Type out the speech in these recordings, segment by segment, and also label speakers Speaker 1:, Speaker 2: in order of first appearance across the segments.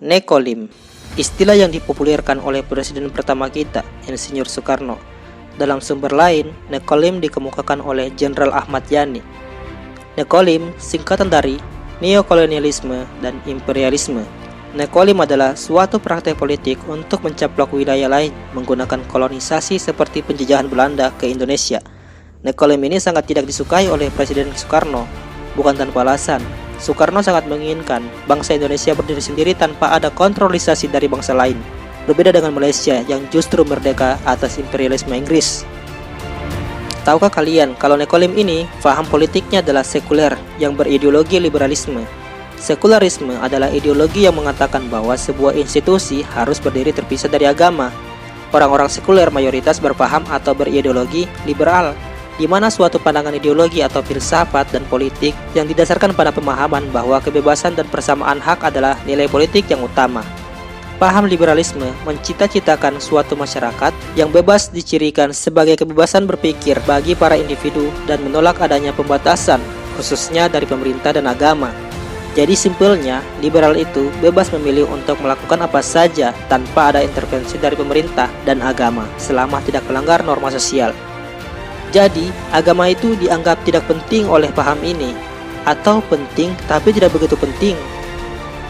Speaker 1: Nekolim, istilah yang dipopulerkan oleh presiden pertama kita, Insinyur Soekarno. Dalam sumber lain, Nekolim dikemukakan oleh Jenderal Ahmad Yani. Nekolim singkatan dari neokolonialisme dan imperialisme. Nekolim adalah suatu praktek politik untuk mencaplok wilayah lain menggunakan kolonisasi seperti penjajahan Belanda ke Indonesia. Nekolim ini sangat tidak disukai oleh Presiden Soekarno, bukan tanpa alasan. Soekarno sangat menginginkan bangsa Indonesia berdiri sendiri tanpa ada kontrolisasi dari bangsa lain. Berbeda dengan Malaysia yang justru merdeka atas imperialisme Inggris. Tahukah kalian kalau Nekolim ini paham politiknya adalah sekuler yang berideologi liberalisme. Sekularisme adalah ideologi yang mengatakan bahwa sebuah institusi harus berdiri terpisah dari agama. Orang-orang sekuler mayoritas berpaham atau berideologi liberal, di mana suatu pandangan ideologi atau filsafat dan politik yang didasarkan pada pemahaman bahwa kebebasan dan persamaan hak adalah nilai politik yang utama. Paham liberalisme mencita-citakan suatu masyarakat yang bebas dicirikan sebagai kebebasan berpikir bagi para individu dan menolak adanya pembatasan, khususnya dari pemerintah dan agama. Jadi simpelnya, liberal itu bebas memilih untuk melakukan apa saja tanpa ada intervensi dari pemerintah dan agama selama tidak melanggar norma sosial. Jadi, agama itu dianggap tidak penting oleh paham ini, atau penting tapi tidak begitu penting.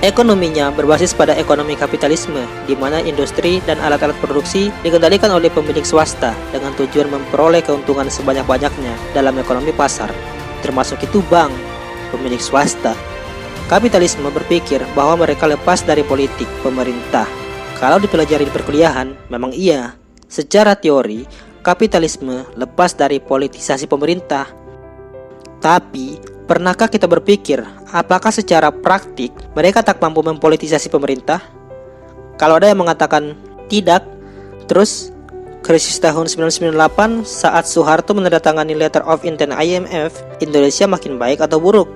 Speaker 1: Ekonominya berbasis pada ekonomi kapitalisme, di mana industri dan alat-alat produksi dikendalikan oleh pemilik swasta dengan tujuan memperoleh keuntungan sebanyak-banyaknya dalam ekonomi pasar, termasuk itu bank, pemilik swasta. Kapitalisme berpikir bahwa mereka lepas dari politik pemerintah. Kalau dipelajari di perkuliahan, memang iya. Secara teori, kapitalisme lepas dari politisasi pemerintah. Tapi, pernahkah kita berpikir apakah secara praktik mereka tak mampu mempolitisasi pemerintah? Kalau ada yang mengatakan tidak, terus krisis tahun 1998 saat Soeharto menandatangani letter of intent IMF, Indonesia makin baik atau buruk?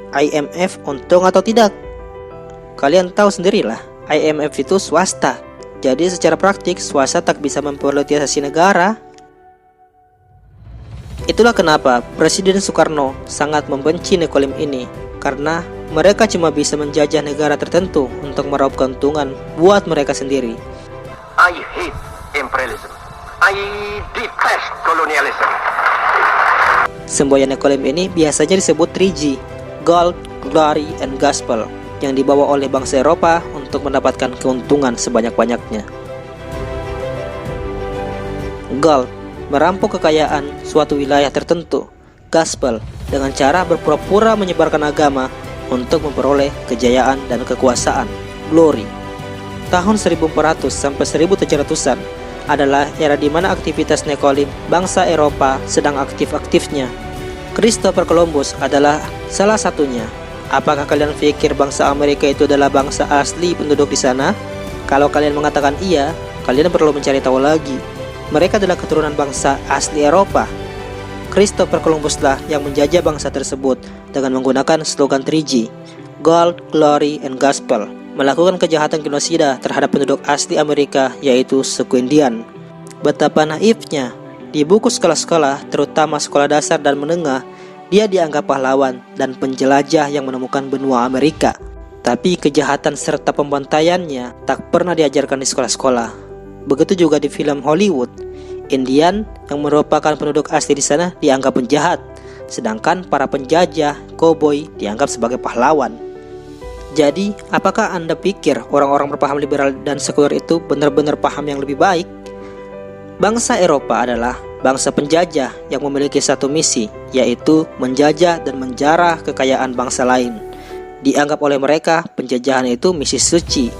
Speaker 1: IMF untung atau tidak? Kalian tahu sendirilah, IMF itu swasta. Jadi secara praktik swasta tak bisa mempolitisasi negara. Itulah kenapa Presiden Soekarno sangat membenci Nekolim ini, karena mereka cuma bisa menjajah negara tertentu untuk meraup keuntungan buat mereka sendiri.
Speaker 2: I hate imperialism. I detest colonialism.
Speaker 1: Semboyan Nekolim ini biasanya disebut 3G, Gold, Glory, and Gospel, yang dibawa oleh bangsa Eropa untuk mendapatkan keuntungan sebanyak-banyaknya. Gold, merampok kekayaan suatu wilayah tertentu. Gospel, dengan cara berpura-pura menyebarkan agama untuk memperoleh kejayaan dan kekuasaan. Glory, tahun 1400 sampai 1700-an adalah era di mana aktivitas Nekolim bangsa Eropa sedang aktif-aktifnya. Christopher Columbus adalah salah satunya. Apakah kalian pikir bangsa Amerika itu adalah bangsa asli penduduk di sana? Kalau kalian mengatakan iya, kalian perlu mencari tahu lagi. Mereka adalah keturunan bangsa asli Eropa. Christopher Columbus lah yang menjajah bangsa tersebut dengan menggunakan slogan 3G, Gold, Glory, and Gospel, melakukan kejahatan genosida terhadap penduduk asli Amerika, yaitu suku Indian. Betapa naifnya, di buku sekolah-sekolah, terutama sekolah dasar dan menengah, dia dianggap pahlawan dan penjelajah yang menemukan benua Amerika. Tapi kejahatan serta pembantaiannya tak pernah diajarkan di sekolah-sekolah. Begitu juga di film Hollywood. Indian yang merupakan penduduk asli di sana dianggap penjahat, sedangkan para penjajah, koboi dianggap sebagai pahlawan. Jadi, apakah Anda pikir orang-orang berpaham liberal dan sekuler itu benar-benar paham yang lebih baik? Bangsa Eropa adalah bangsa penjajah yang memiliki satu misi, yaitu menjajah dan menjarah kekayaan bangsa lain. Dianggap oleh mereka, penjajahan itu misi suci.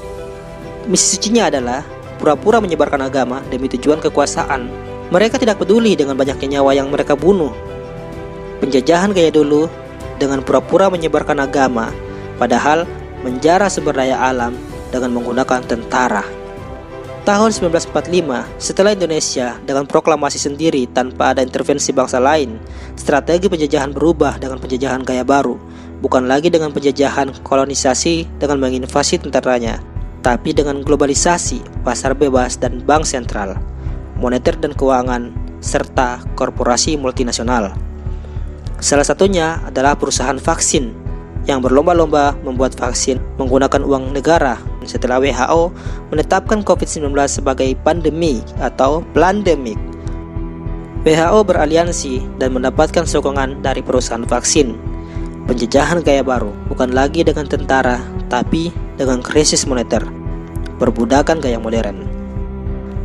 Speaker 1: Misi sucinya adalah pura-pura menyebarkan agama demi tujuan kekuasaan. Mereka tidak peduli dengan banyaknya nyawa yang mereka bunuh. Penjajahan gaya dulu dengan pura-pura menyebarkan agama, padahal menjarah sumber daya alam dengan menggunakan tentara. Tahun 1945, setelah Indonesia dengan proklamasi sendiri tanpa ada intervensi bangsa lain, strategi penjajahan berubah dengan penjajahan gaya baru, bukan lagi dengan penjajahan kolonisasi dengan menginvasi tentaranya, tapi dengan globalisasi, pasar bebas dan bank sentral, moneter dan keuangan, serta korporasi multinasional. Salah satunya adalah perusahaan vaksin yang berlomba-lomba membuat vaksin menggunakan uang negara setelah WHO menetapkan COVID-19 sebagai pandemi atau plandemik. WHO beraliansi dan mendapatkan sokongan dari perusahaan vaksin. Penjajahan gaya baru bukan lagi dengan tentara, tapi dengan krisis moneter, perbudakan gaya modern.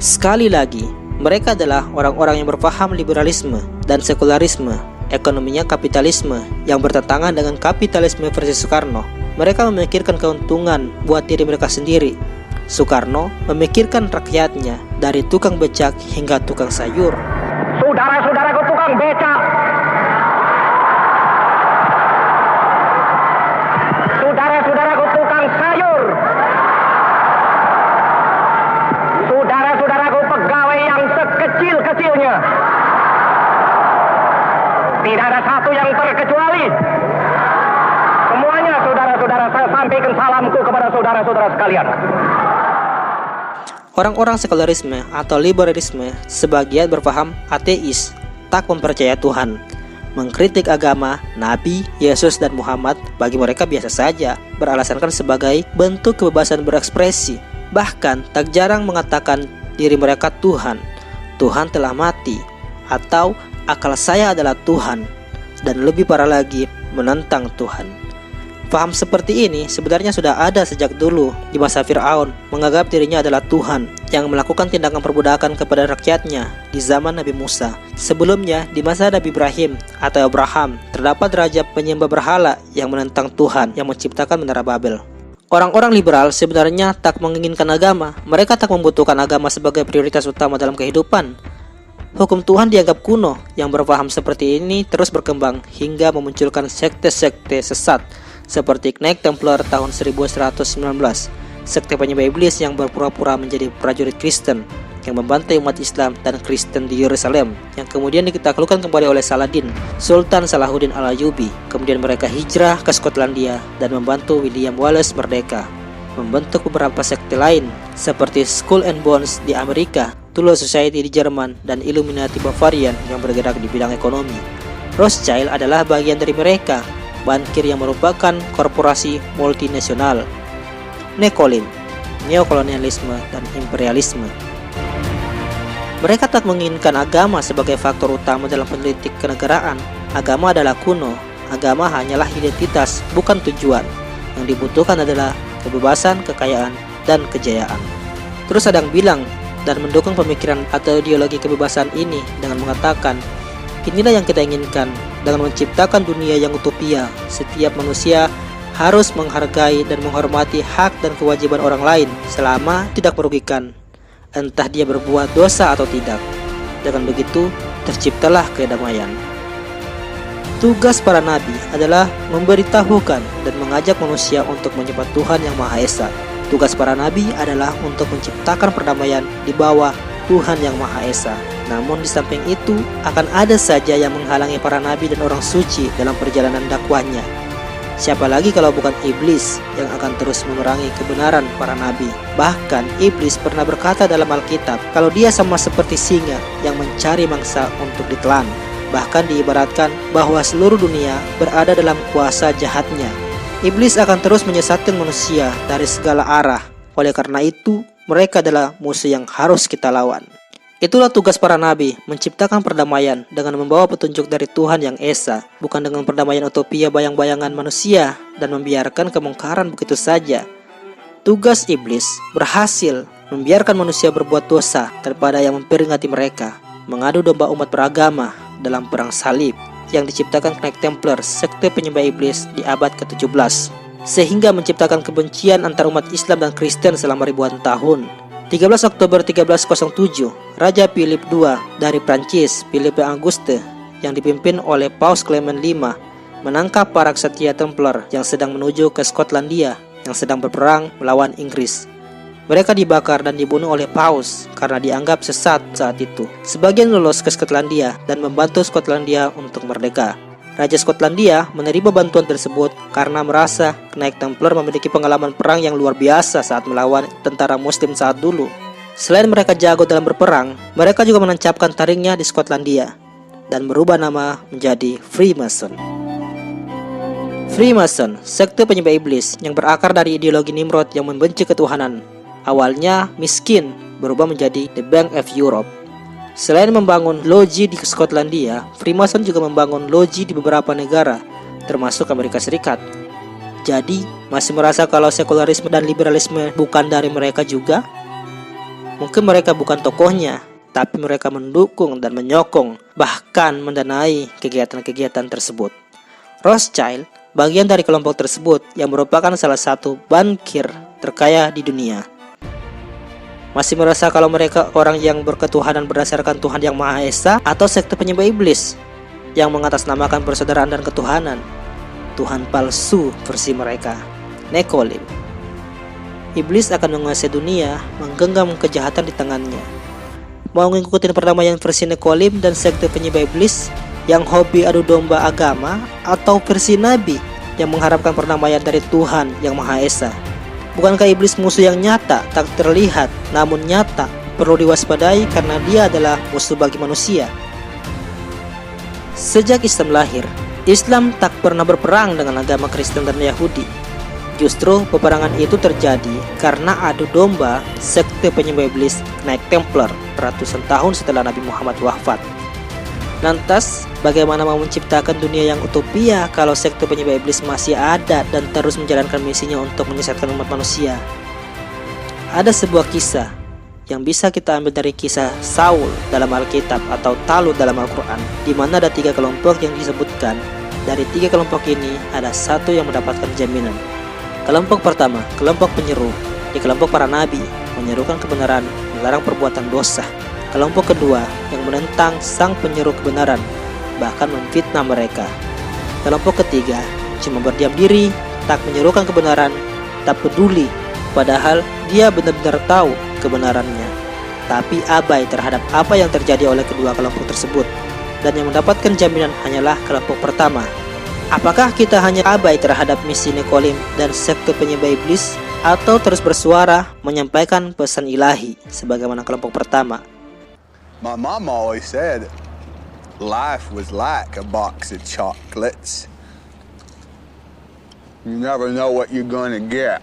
Speaker 1: Sekali lagi, mereka adalah orang-orang yang berpaham liberalisme dan sekularisme, ekonominya kapitalisme yang bertentangan dengan kapitalisme versi Soekarno. Mereka memikirkan keuntungan buat diri mereka sendiri. Soekarno memikirkan rakyatnya dari tukang becak hingga tukang sayur.
Speaker 2: Saudara-saudaraku tukang becak, saudara-saudaraku tukang sayur, saudara-saudaraku pegawai yang sekecil-kecilnya, tidak ada satu yang terkecuali. Semuanya saudara-saudara, saya sampaikan salamku kepada saudara-saudara sekalian.
Speaker 1: Orang-orang sekularisme atau liberalisme sebagian berpaham ateis, tak mempercaya Tuhan. Mengkritik agama, Nabi, Yesus, dan Muhammad bagi mereka biasa saja, beralasankan sebagai bentuk kebebasan berekspresi. Bahkan tak jarang mengatakan diri mereka Tuhan. Tuhan telah mati, atau akal saya adalah Tuhan, dan lebih parah lagi, menentang Tuhan. Paham seperti ini sebenarnya sudah ada sejak dulu di masa Fir'aun, menganggap dirinya adalah Tuhan yang melakukan tindakan perbudakan kepada rakyatnya di zaman Nabi Musa. Sebelumnya di masa Nabi Ibrahim atau Abraham, terdapat raja penyembah berhala yang menentang Tuhan yang menciptakan Menara Babel. Orang-orang liberal sebenarnya tak menginginkan agama. Mereka tak membutuhkan agama sebagai prioritas utama dalam kehidupan. Hukum Tuhan dianggap kuno. Yang berpaham seperti ini terus berkembang hingga memunculkan sekte-sekte sesat seperti Knight Templar tahun 1119, sekte penyembah iblis yang berpura-pura menjadi prajurit Kristen yang membantai umat Islam dan Kristen di Yerusalem, yang kemudian ditaklukkan kembali oleh Saladin, Sultan Salahuddin Al-Ayyubi. Kemudian mereka hijrah ke Skotlandia dan membantu William Wallace merdeka, membentuk beberapa sekte lain seperti Skull and Bones di Amerika, Thule Society di Jerman, dan Illuminati Bavarian yang bergerak di bidang ekonomi. Rothschild adalah bagian dari mereka, bankir yang merupakan korporasi multinasional. Nekolim, neokolonialisme dan imperialisme. Mereka tak menginginkan agama sebagai faktor utama dalam politik kenegaraan. Agama adalah kuno. Agama hanyalah identitas, bukan tujuan. Yang dibutuhkan adalah kebebasan, kekayaan, dan kejayaan. Terus ada yang bilang dan mendukung pemikiran atau ideologi kebebasan ini dengan mengatakan, inilah yang kita inginkan dengan menciptakan dunia yang utopia. Setiap manusia harus menghargai dan menghormati hak dan kewajiban orang lain selama tidak merugikan, entah dia berbuat dosa atau tidak. Dengan begitu, terciptalah kedamaian. Tugas para nabi adalah memberitahukan dan mengajak manusia untuk menyembah Tuhan yang Maha Esa. Tugas para nabi adalah untuk menciptakan perdamaian di bawah Tuhan yang Maha Esa. Namun di samping itu, akan ada saja yang menghalangi para nabi dan orang suci dalam perjalanan dakwahnya. Siapa lagi kalau bukan iblis yang akan terus memerangi kebenaran para nabi. Bahkan iblis pernah berkata dalam Alkitab kalau dia sama seperti singa yang mencari mangsa untuk ditelan. Bahkan diibaratkan bahwa seluruh dunia berada dalam kuasa jahatnya. Iblis akan terus menyesatkan manusia dari segala arah. Oleh karena itu, mereka adalah musuh yang harus kita lawan. Itulah tugas para nabi, menciptakan perdamaian dengan membawa petunjuk dari Tuhan yang Esa, bukan dengan perdamaian utopia bayang-bayangan manusia dan membiarkan kemungkaran begitu saja. Tugas iblis berhasil membiarkan manusia berbuat dosa daripada yang memperingati mereka, mengadu domba umat beragama dalam perang salib yang diciptakan Knight Templar, sekte penyembah iblis di abad ke-17, sehingga menciptakan kebencian antara umat Islam dan Kristen selama ribuan tahun. 13 Oktober 1307, Raja Philip II dari Prancis, Philippe Auguste, yang dipimpin oleh Paus Clement V, menangkap para ksatria Templar yang sedang menuju ke Skotlandia yang sedang berperang melawan Inggris. Mereka dibakar dan dibunuh oleh Paus karena dianggap sesat saat itu. Sebagian lolos ke Skotlandia dan membantu Skotlandia untuk merdeka. Raja Skotlandia menerima bantuan tersebut karena merasa Knight Templar memiliki pengalaman perang yang luar biasa saat melawan tentara muslim saat dulu. Selain mereka jago dalam berperang, mereka juga menancapkan taringnya di Skotlandia dan berubah nama menjadi Freemason. Freemason, sekte penyembah iblis yang berakar dari ideologi Nimrod yang membenci ketuhanan. Awalnya miskin, berubah menjadi The Bank of Europe. Selain membangun loji di Skotlandia, Freemason juga membangun loji di beberapa negara, termasuk Amerika Serikat. Jadi, masih merasa kalau sekularisme dan liberalisme bukan dari mereka juga? Mungkin mereka bukan tokohnya, tapi mereka mendukung dan menyokong, bahkan mendanai kegiatan-kegiatan tersebut. Rothschild, bagian dari kelompok tersebut yang merupakan salah satu bankir terkaya di dunia. Masih merasa kalau mereka orang yang berketuhanan berdasarkan Tuhan Yang Maha Esa atau sekte penyembah iblis yang mengatasnamakan persaudaraan dan ketuhanan. Tuhan palsu versi mereka, Nekolim. Iblis akan menguasai dunia, menggenggam kejahatan di tangannya. Mau ngikutin perdamaian versi Nekolim dan sekte penyembah iblis yang hobi adu domba agama, atau versi Nabi yang mengharapkan perdamaian dari Tuhan Yang Maha Esa? Bukankah iblis musuh yang nyata, tak terlihat, namun nyata, perlu diwaspadai karena dia adalah musuh bagi manusia? Sejak Islam lahir, Islam tak pernah berperang dengan agama Kristen dan Yahudi. Justru peperangan itu terjadi karena adu domba sekte penyembah iblis Knight Templar ratusan tahun setelah Nabi Muhammad wafat. Lantas, bagaimana mau menciptakan dunia yang utopia kalau sekte penyembah iblis masih ada dan terus menjalankan misinya untuk menyesatkan umat manusia? Ada sebuah kisah yang bisa kita ambil dari kisah Saul dalam Alkitab atau Talut dalam Al-Quran, di mana ada 3 kelompok yang disebutkan. Dari 3 kelompok ini, ada satu yang mendapatkan jaminan. Kelompok pertama, kelompok penyeru, di kelompok para nabi, menyerukan kebenaran, melarang perbuatan dosa. Kelompok kedua yang menentang sang penyeru kebenaran, bahkan memfitnah mereka. Kelompok ketiga cuma berdiam diri, tak menyerukan kebenaran, tak peduli, padahal dia benar-benar tahu kebenarannya, tapi abai terhadap apa yang terjadi oleh kedua kelompok tersebut. Dan yang mendapatkan jaminan hanyalah kelompok pertama. Apakah kita hanya abai terhadap misi Nekolim dan sekte penyembah iblis, atau terus bersuara menyampaikan pesan ilahi sebagaimana kelompok pertama?
Speaker 3: My mom always said life was like a box of chocolates. You never know what you're gonna get.